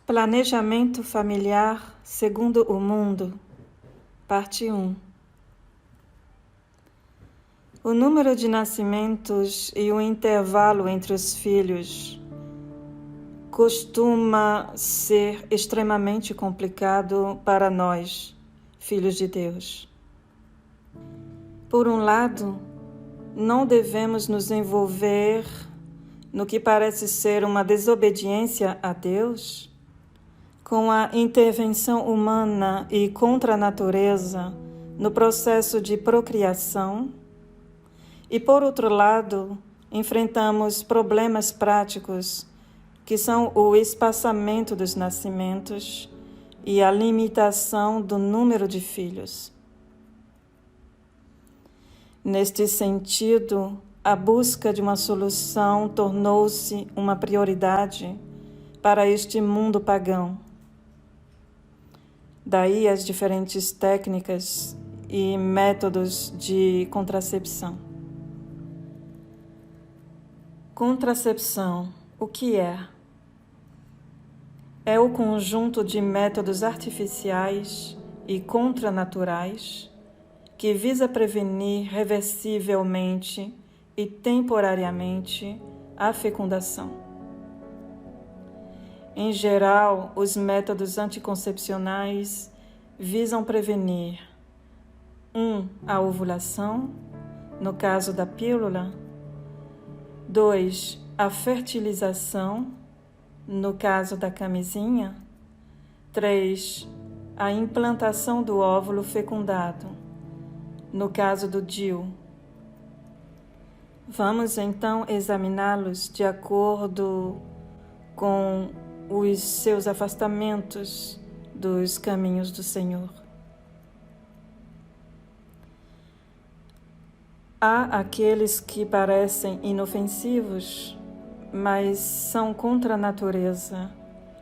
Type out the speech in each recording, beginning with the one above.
Planejamento familiar segundo o mundo, parte 1. O número de nascimentos e o intervalo entre os filhos costuma ser extremamente complicado para nós, filhos de Deus. Por um lado, não devemos nos envolver no que parece ser uma desobediência a Deus, com a intervenção humana e contra a natureza no processo de procriação, e por outro lado, enfrentamos problemas práticos que são o espaçamento dos nascimentos e a limitação do número de filhos. Neste sentido, a busca de uma solução tornou-se uma prioridade para este mundo pagão. Daí as diferentes técnicas e métodos de contracepção. Contracepção, o que é? É o conjunto de métodos artificiais e contranaturais que visa prevenir reversivelmente e temporariamente a fecundação. Em geral, os métodos anticoncepcionais visam prevenir 1. A ovulação, no caso da pílula; 2. A fertilização, no caso da camisinha; 3. A implantação do óvulo fecundado, no caso do DIU. Vamos então examiná-los de acordo com os seus afastamentos dos caminhos do Senhor. Há aqueles que parecem inofensivos, mas são contra a natureza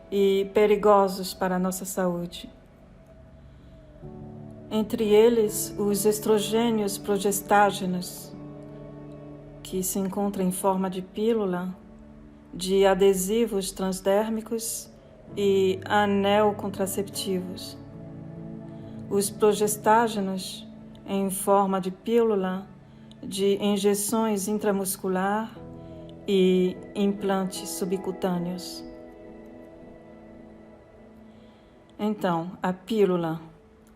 e perigosos para a nossa saúde. Entre eles, os estrogênios progestágenos, que se encontram em forma de pílula, de adesivos transdérmicos e anel contraceptivos. Os progestágenos, em forma de pílula, de injeções intramuscular e implantes subcutâneos. Então, a pílula,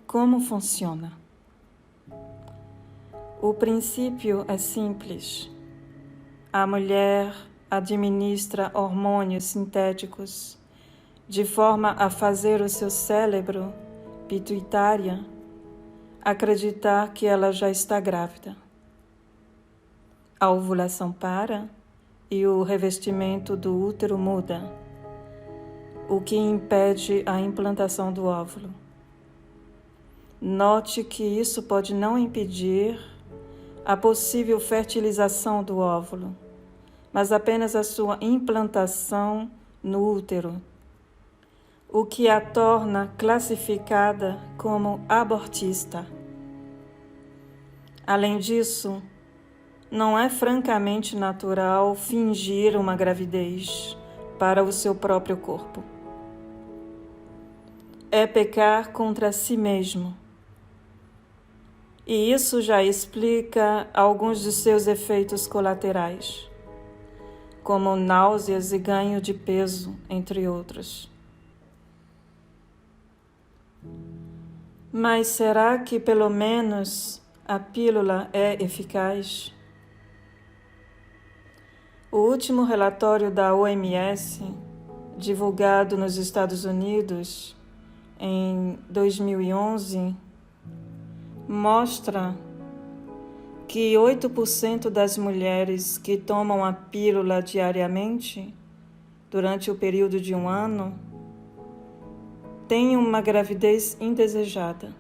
como funciona? O princípio é simples. A mulher administra hormônios sintéticos de forma a fazer o seu cérebro, pituitária, acreditar que ela já está grávida. A ovulação para e o revestimento do útero muda, o que impede a implantação do óvulo. Note que isso pode não impedir a possível fertilização do óvulo, mas apenas a sua implantação no útero, o que a torna classificada como abortista. Além disso, não é francamente natural fingir uma gravidez para o seu próprio corpo. É pecar contra si mesmo. E isso já explica alguns de seus efeitos colaterais, como náuseas e ganho de peso, entre outros. Mas será que pelo menos a pílula é eficaz? O último relatório da OMS, divulgado nos Estados Unidos em 2011, mostra que 8% das mulheres que tomam a pílula diariamente, durante o período de um ano, têm uma gravidez indesejada.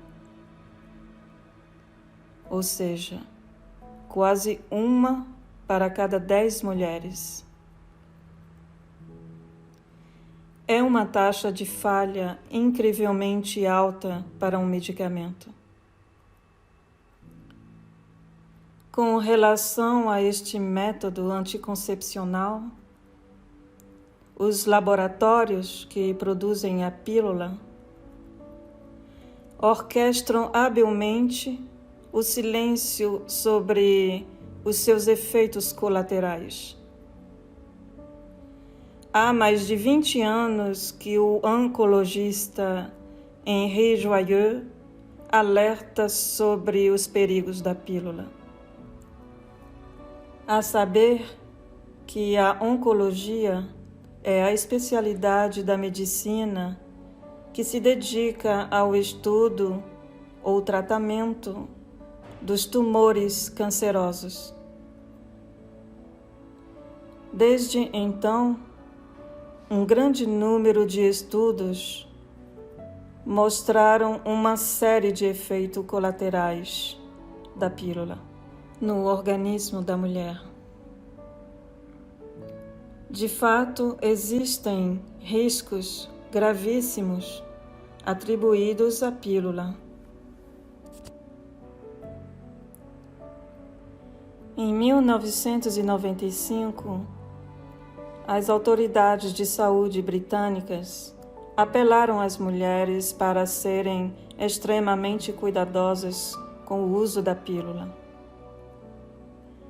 Ou seja, quase 1 para cada 10 mulheres. É uma taxa de falha incrivelmente alta para um medicamento. Com relação a este método anticoncepcional, os laboratórios que produzem a pílula orquestram habilmente o silêncio sobre os seus efeitos colaterais. Há mais de 20 anos que o oncologista Henri Joyeux alerta sobre os perigos da pílula. A saber que a oncologia é a especialidade da medicina que se dedica ao estudo ou tratamento dos tumores cancerosos. Desde então, um grande número de estudos mostraram uma série de efeitos colaterais da pílula no organismo da mulher. De fato, existem riscos gravíssimos atribuídos à pílula. Em 1995, as autoridades de saúde britânicas apelaram às mulheres para serem extremamente cuidadosas com o uso da pílula,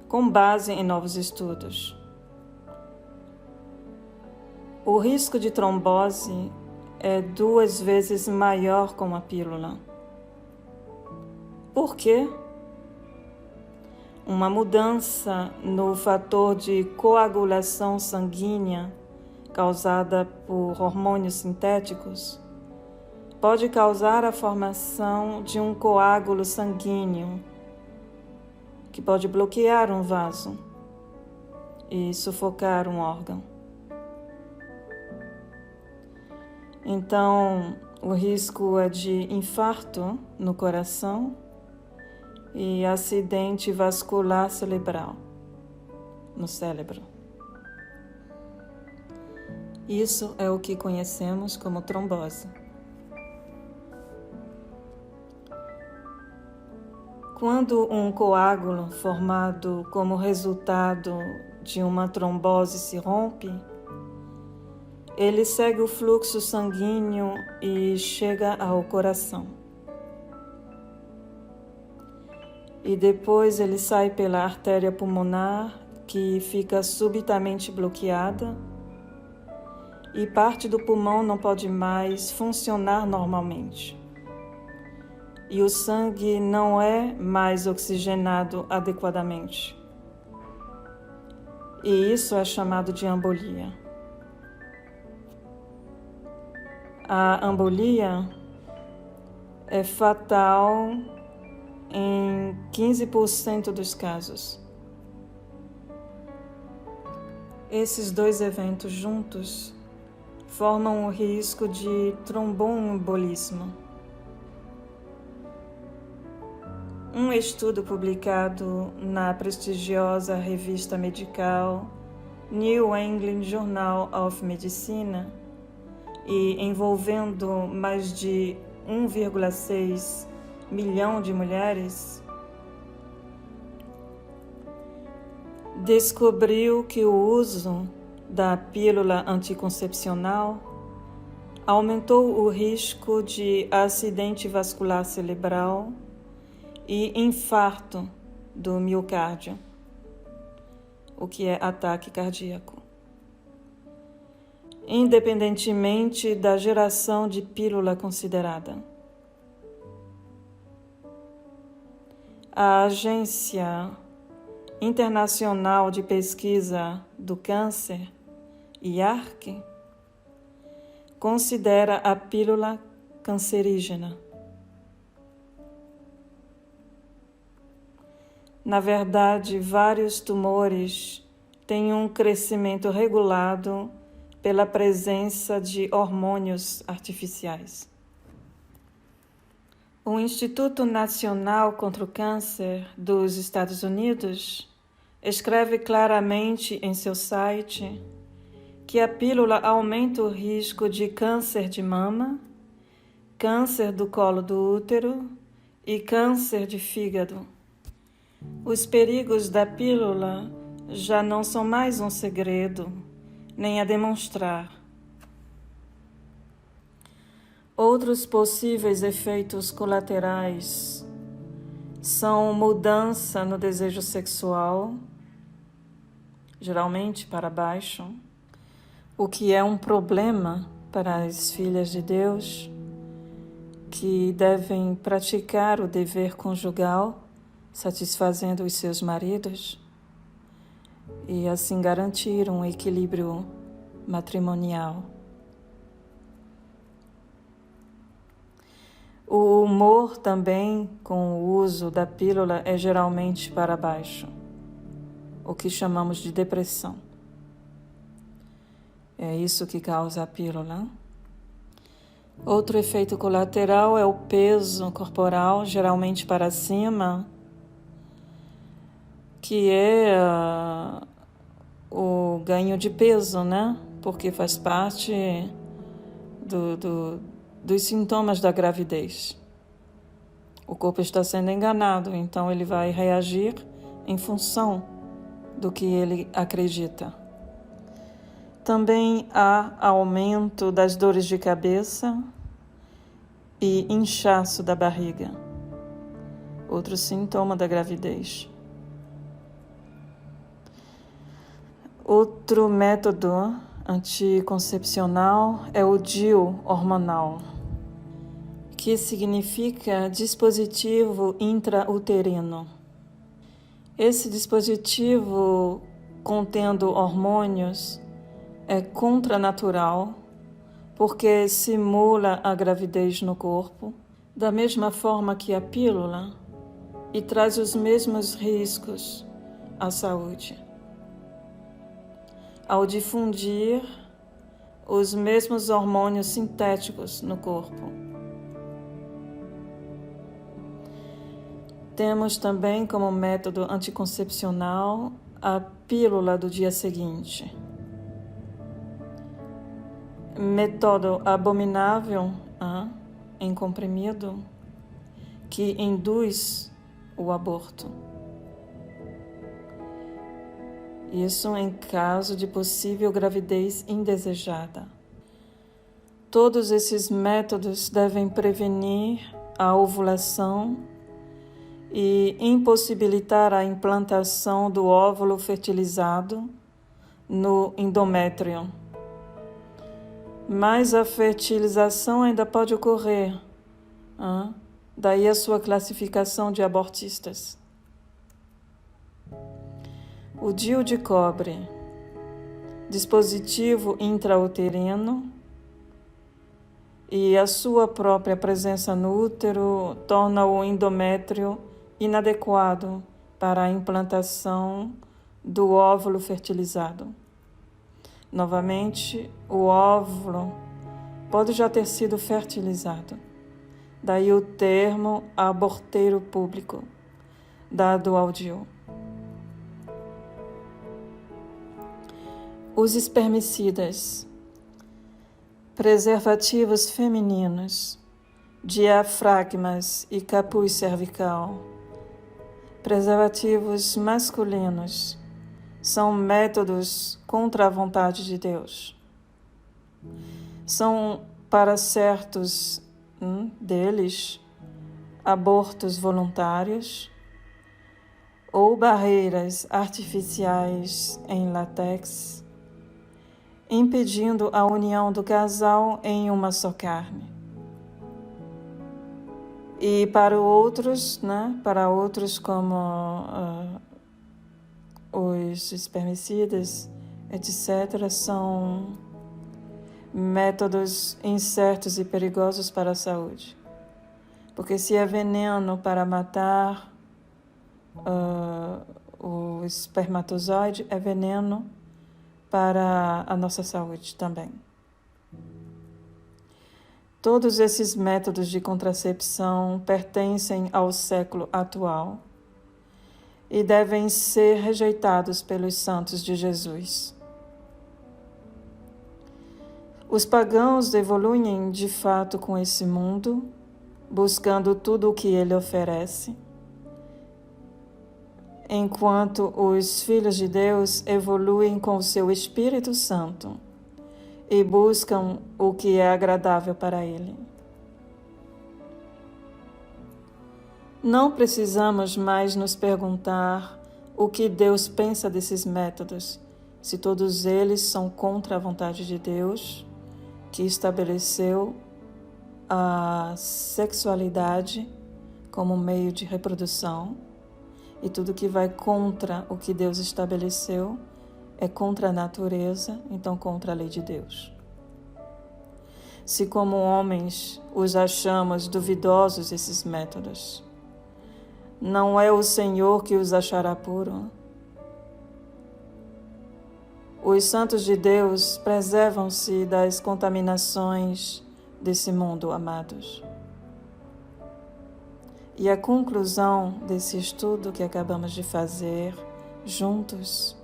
com base em novos estudos. O risco de trombose é 2 vezes maior com a pílula. Por quê? Uma mudança no fator de coagulação sanguínea causada por hormônios sintéticos pode causar a formação de um coágulo sanguíneo que pode bloquear um vaso e sufocar um órgão. Então, o risco é de infarto no coração e acidente vascular cerebral no cérebro. Isso é o que conhecemos como trombose. Quando um coágulo formado como resultado de uma trombose se rompe, ele segue o fluxo sanguíneo e chega ao coração. E depois ele sai pela artéria pulmonar, que fica subitamente bloqueada, e parte do pulmão não pode mais funcionar normalmente. E o sangue não é mais oxigenado adequadamente. E isso é chamado de embolia. A embolia é fatal em 15% dos casos. Esses 2 eventos juntos formam o risco de tromboembolismo. Um estudo publicado na prestigiosa revista medical New England Journal of Medicine e envolvendo mais de 1,6 milhão de mulheres, descobriu que o uso da pílula anticoncepcional aumentou o risco de acidente vascular cerebral e infarto do miocárdio, o que é ataque cardíaco, independentemente da geração de pílula considerada. A Agência Internacional de Pesquisa do Câncer, IARC, considera a pílula cancerígena. Na verdade, vários tumores têm um crescimento regulado pela presença de hormônios artificiais. O Instituto Nacional contra o Câncer dos Estados Unidos escreve claramente em seu site que a pílula aumenta o risco de câncer de mama, câncer do colo do útero e câncer de fígado. Os perigos da pílula já não são mais um segredo nem a demonstrar. Outros possíveis efeitos colaterais são mudança no desejo sexual, geralmente para baixo, o que é um problema para as filhas de Deus, que devem praticar o dever conjugal, satisfazendo os seus maridos, e assim garantir um equilíbrio matrimonial. O humor também, com o uso da pílula, é geralmente para baixo, o que chamamos de depressão. É isso que causa a pílula. Outro efeito colateral é o peso corporal, geralmente para cima, que é o ganho de peso, né? Porque faz parte dos sintomas da gravidez. O corpo está sendo enganado, então ele vai reagir em função do que ele acredita. Também há aumento das dores de cabeça e inchaço da barriga, outro sintoma da gravidez. Outro método anticoncepcional é o DIU hormonal, que significa dispositivo intrauterino. Esse dispositivo, contendo hormônios, é contranatural, porque simula a gravidez no corpo, da mesma forma que a pílula, e traz os mesmos riscos à saúde. Ao difundir os mesmos hormônios sintéticos no corpo. Temos também como método anticoncepcional a pílula do dia seguinte. Método abominável em comprimido que induz o aborto. Isso em caso de possível gravidez indesejada. Todos esses métodos devem prevenir a ovulação e impossibilitar a implantação do óvulo fertilizado no endométrio. Mas a fertilização ainda pode ocorrer, daí a sua classificação de abortistas. O DIU de cobre, dispositivo intrauterino, e a sua própria presença no útero torna o endométrio inadequado para a implantação do óvulo fertilizado. Novamente, o óvulo pode já ter sido fertilizado. Daí o termo aborteiro público, dado ao DIU. Os espermicidas, preservativos femininos, diafragmas e capuz cervical, preservativos masculinos, são métodos contra a vontade de Deus. São, para certos deles, abortos voluntários ou barreiras artificiais em látex, impedindo a união do casal em uma só carne. E para outros, como os espermicidas, etc., são métodos incertos e perigosos para a saúde. Porque se é veneno para matar o espermatozoide, é veneno para a nossa saúde também. Todos esses métodos de contracepção pertencem ao século atual e devem ser rejeitados pelos santos de Jesus. Os pagãos evoluem de fato com esse mundo, buscando tudo o que ele oferece. enquanto os filhos de Deus evoluem com o seu Espírito Santo e buscam o que é agradável para Ele. Não precisamos mais nos perguntar o que Deus pensa desses métodos, se todos eles são contra a vontade de Deus, que estabeleceu a sexualidade como meio de reprodução, e tudo que vai contra o que Deus estabeleceu é contra a natureza, então contra a lei de Deus. Se como homens os achamos duvidosos esses métodos, não é o Senhor que os achará puro. Os santos de Deus preservam-se das contaminações desse mundo, amados. E a conclusão desse estudo que acabamos de fazer juntos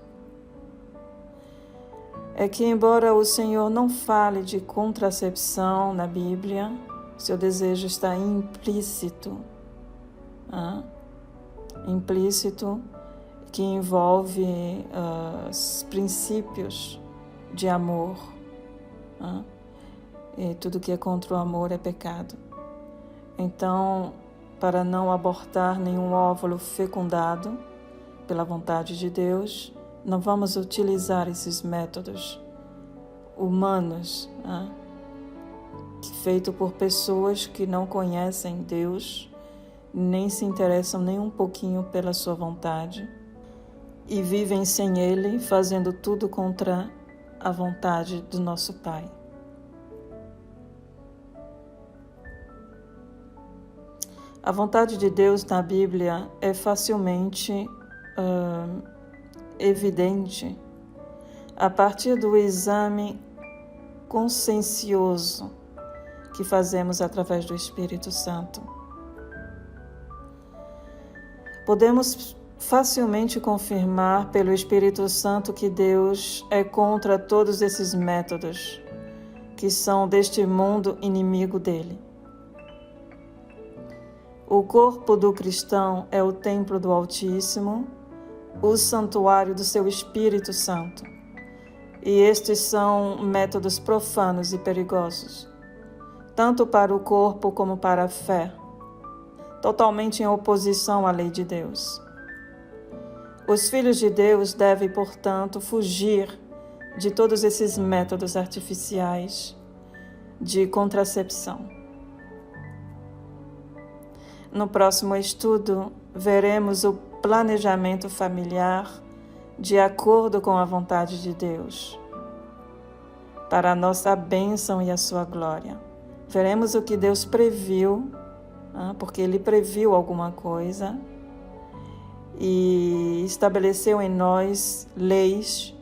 é que, embora o Senhor não fale de contracepção na Bíblia, seu desejo está implícito. Implícito, que envolve os princípios de amor. E tudo que é contra o amor é pecado. Então, para não abortar nenhum óvulo fecundado pela vontade de Deus, não vamos utilizar esses métodos humanos, feito por pessoas que não conhecem Deus, nem se interessam nem um pouquinho pela sua vontade e vivem sem Ele, fazendo tudo contra a vontade do nosso Pai. A vontade de Deus na Bíblia é facilmente evidente a partir do exame consciencioso que fazemos através do Espírito Santo. Podemos facilmente confirmar pelo Espírito Santo que Deus é contra todos esses métodos que são deste mundo inimigo dele. O corpo do cristão é o templo do Altíssimo, o santuário do seu Espírito Santo. E estes são métodos profanos e perigosos, tanto para o corpo como para a fé, totalmente em oposição à lei de Deus. Os filhos de Deus devem, portanto, fugir de todos esses métodos artificiais de contracepção. No próximo estudo, veremos o planejamento familiar de acordo com a vontade de Deus, para a nossa bênção e a sua glória. Veremos o que Deus previu, porque Ele previu alguma coisa e estabeleceu em nós leis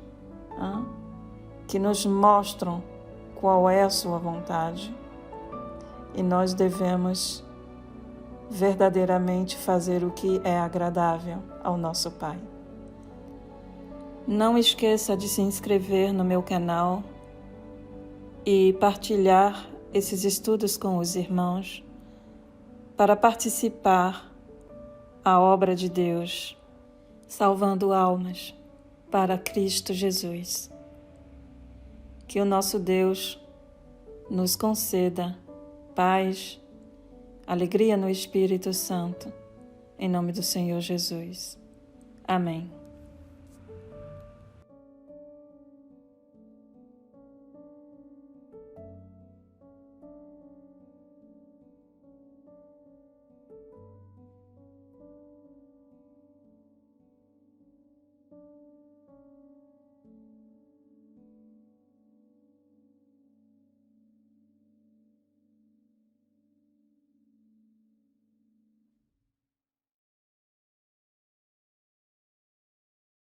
que nos mostram qual é a sua vontade, e nós devemos verdadeiramente fazer o que é agradável ao nosso Pai. Não esqueça de se inscrever no meu canal e partilhar esses estudos com os irmãos para participar a obra de Deus, salvando almas para Cristo Jesus. Que o nosso Deus nos conceda paz, alegria no Espírito Santo, em nome do Senhor Jesus. Amém.